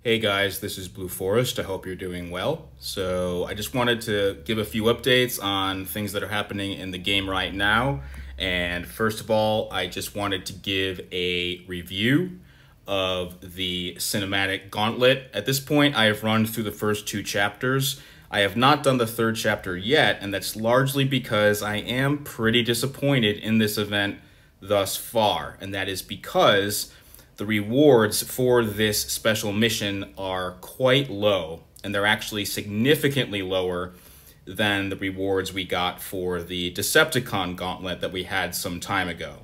Hey guys, this is Blue Forest. I hope you're doing well. So I just wanted to give a few updates on things that are happening in the game right now. And first of all, I just wanted to give a review of the cinematic Gauntlet. At this point, I have run through the first two chapters. I have not done the third chapter yet, and that's largely because I am pretty disappointed in this event thus far. And that is because the rewards for this special mission are quite low, and they're actually significantly lower than the rewards we got for the Decepticon Gauntlet that we had some time ago.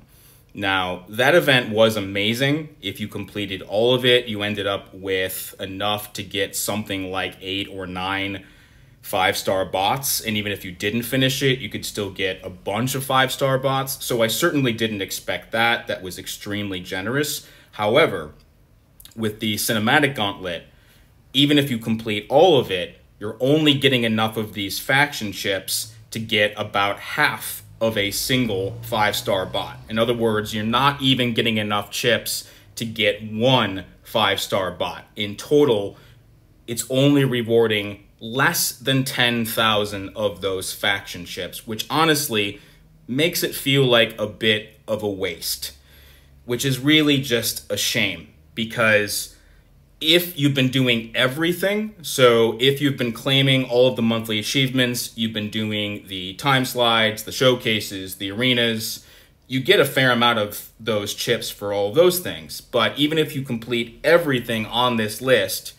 Now, that event was amazing. If you completed all of it, you ended up with enough to get something like 8 or 9 5-star bots, and even if you didn't finish it, you could still get a bunch of 5-star bots. So I certainly didn't expect that. That was extremely generous. However, with the cinematic Gauntlet, even if you complete all of it, you're only getting enough of these faction chips to get about half of a single 5-star bot. In other words, you're not even getting enough chips to get one 5-star bot. In total, it's only rewarding less than 10,000 of those faction chips, which honestly makes it feel like a bit of a waste. Which is really just a shame, because if you've been doing everything, so if you've been claiming all of the monthly achievements, you've been doing the time slides, the showcases, the arenas, you get a fair amount of those chips for all of those things. But even if you complete everything on this list,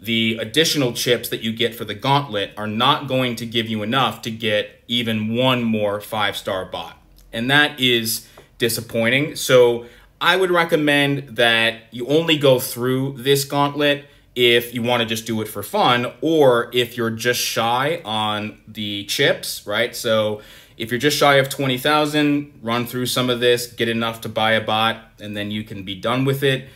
the additional chips that you get for the Gauntlet are not going to give you enough to get even one more 5-star bot. And that is disappointing. So I would recommend that you only go through this Gauntlet if you want to just do it for fun, or if you're just shy on the chips, right? So if you're just shy of 20,000, run through some of this, get enough to buy a bot, and then you can be done with it.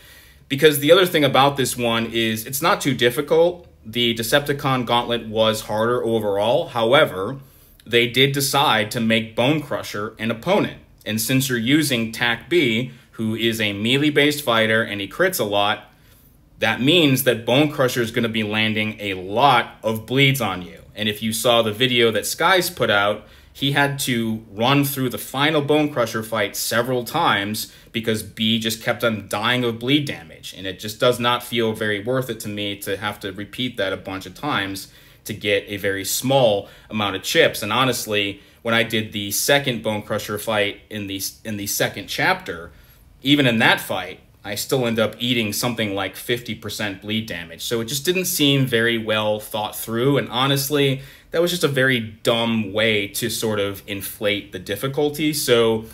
Because the other thing about this one is it's not too difficult. The Decepticon Gauntlet was harder overall. However, they did decide to make Bone Crusher an opponent. And since you're using TAC B, who is a melee-based fighter and he crits a lot, that means that Bone Crusher is going to be landing a lot of bleeds on you. And if you saw the video that Skies put out, he had to run through the final Bone Crusher fight several times because B just kept on dying of bleed damage. And it just does not feel very worth it to me to have to repeat that a bunch of times to get a very small amount of chips. And honestly, when I did the second Bone Crusher fight in the second chapter, even in that fight, I still end up eating something like 50% bleed damage. So it just didn't seem very well thought through. And honestly, that was just a very dumb way to sort of inflate the difficulty. So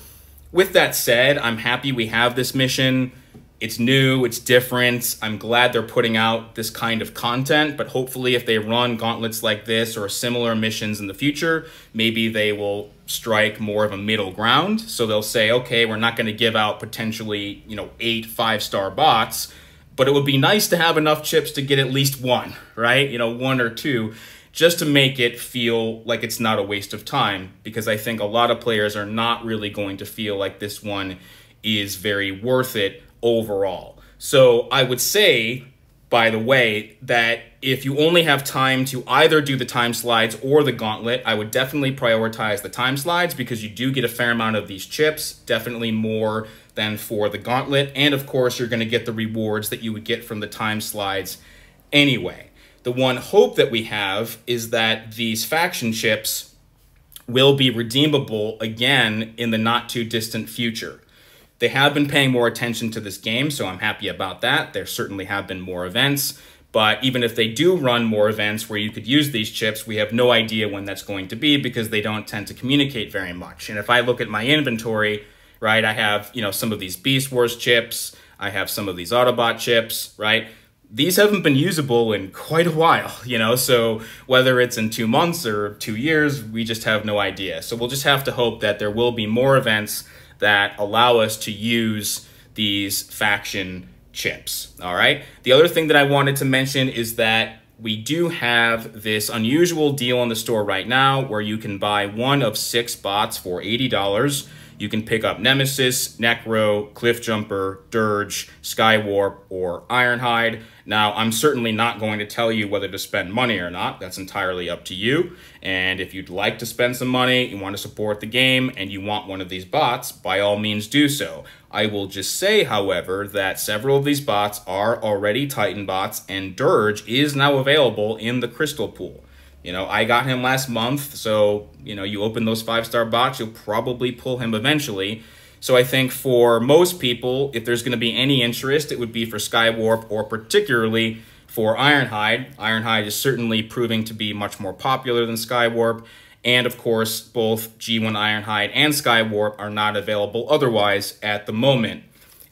with that said, I'm happy we have this mission. It's new, it's different. I'm glad they're putting out this kind of content, but hopefully if they run gauntlets like this or similar missions in the future, maybe they will strike more of a middle ground. So they'll say, okay, we're not going to give out potentially, 8 5-star bots, but it would be nice to have enough chips to get at least one, right? 1 or 2, just to make it feel like it's not a waste of time, because I think a lot of players are not really going to feel like this one is very worth it overall. So I would say, by the way, that if you only have time to either do the time slides or the Gauntlet, I would definitely prioritize the time slides, because you do get a fair amount of these chips, definitely more than for the Gauntlet. And of course, you're going to get the rewards that you would get from the time slides anyway. The one hope that we have is that these faction chips will be redeemable again in the not too distant future. They have been paying more attention to this game, so I'm happy about that. There certainly have been more events, but even if they do run more events where you could use these chips, we have no idea when that's going to be, because they don't tend to communicate very much. And if I look at my inventory, right, I have, some of these Beast Wars chips, I have some of these Autobot chips, right? These haven't been usable in quite a while, so whether it's in 2 months or 2 years, we just have no idea. So we'll just have to hope that there will be more events that allow us to use these faction chips, all right? The other thing that I wanted to mention is that we do have this unusual deal in the store right now where you can buy one of 6 bots for $80. you can pick up Nemesis, Necro, Cliffjumper, Dirge, Skywarp, or Ironhide. Now, I'm certainly not going to tell you whether to spend money or not. That's entirely up to you. And if you'd like to spend some money, you want to support the game, and you want one of these bots, by all means do so. I will just say, however, that several of these bots are already Titan bots, and Dirge is now available in the Crystal Pool. You know, I got him last month, so, you know, you open those 5-star bots, you'll probably pull him eventually. So I think for most people, if there's going to be any interest, it would be for Skywarp or particularly for Ironhide. Ironhide is certainly proving to be much more popular than Skywarp. And of course, both G1 Ironhide and Skywarp are not available otherwise at the moment.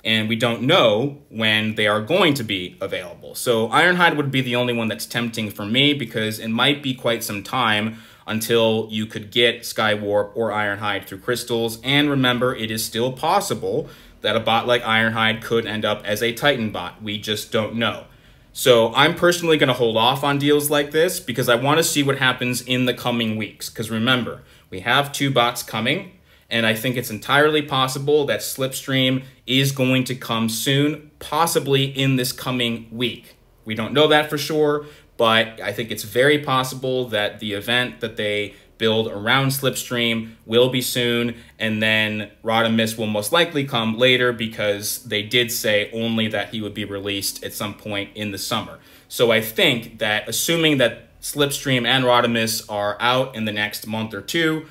And we don't know when they are going to be available. So Ironhide would be the only one that's tempting for me because it might be quite some time until you could get Skywarp or Ironhide through crystals. And remember, it is still possible that a bot like Ironhide could end up as a Titan bot. We just don't know. So I'm personally going to hold off on deals like this because I want to see what happens in the coming weeks. Because remember, we have 2 bots coming. And I think it's entirely possible that Slipstream is going to come soon, possibly in this coming week. We don't know that for sure, but I think it's very possible that the event that they build around Slipstream will be soon, and then Rodimus will most likely come later because they did say only that he would be released at some point in the summer. So I think that assuming that Slipstream and Rodimus are out in the next month or 2,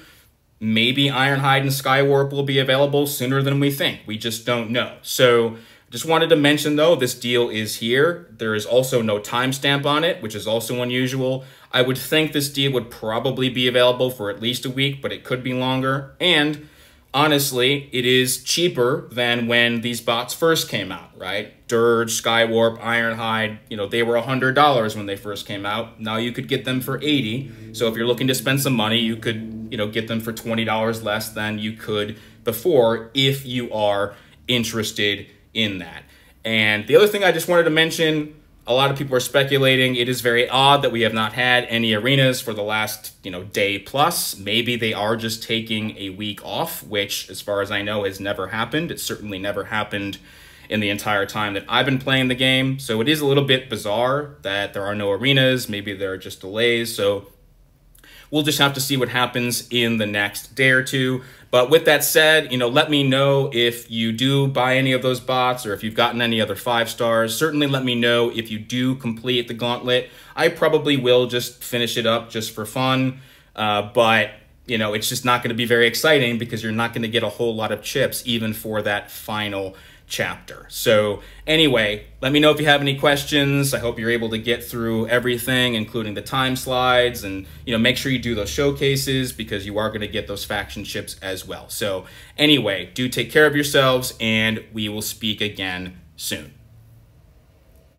maybe Ironhide and Skywarp will be available sooner than we think. We just don't know. So just wanted to mention, though, this deal is here. There is also no timestamp on it, which is also unusual. I would think this deal would probably be available for at least a week, but it could be longer. And honestly, it is cheaper than when these bots first came out, right? Dirge, Skywarp, Ironhide, you know, they were $100 when they first came out. Now you could get them for $80. So if you're looking to spend some money, you could, you know, get them for $20 less than you could before if you are interested in that. And the other thing I just wanted to mention, a lot of people are speculating. It is very odd that we have not had any arenas for the last, you know, day plus. Maybe they are just taking a week off, which, as far as I know, has never happened. It certainly never happened in the entire time that I've been playing the game. So it is a little bit bizarre that there are no arenas. Maybe there are just delays. So we'll just have to see what happens in the next day or 2. But with that said, you know, let me know if you do buy any of those bots or if you've gotten any other 5 stars. Certainly let me know if you do complete the Gauntlet. I probably will just finish it up just for fun. But, you know, it's just not going to be very exciting because you're not going to get a whole lot of chips even for that final chapter. So anyway, let me know if you have any questions. I hope you're able to get through everything, including the time slides, and, you know, make sure you do those showcases because you are going to get those faction chips as well. So anyway, do take care of yourselves, and we will speak again soon.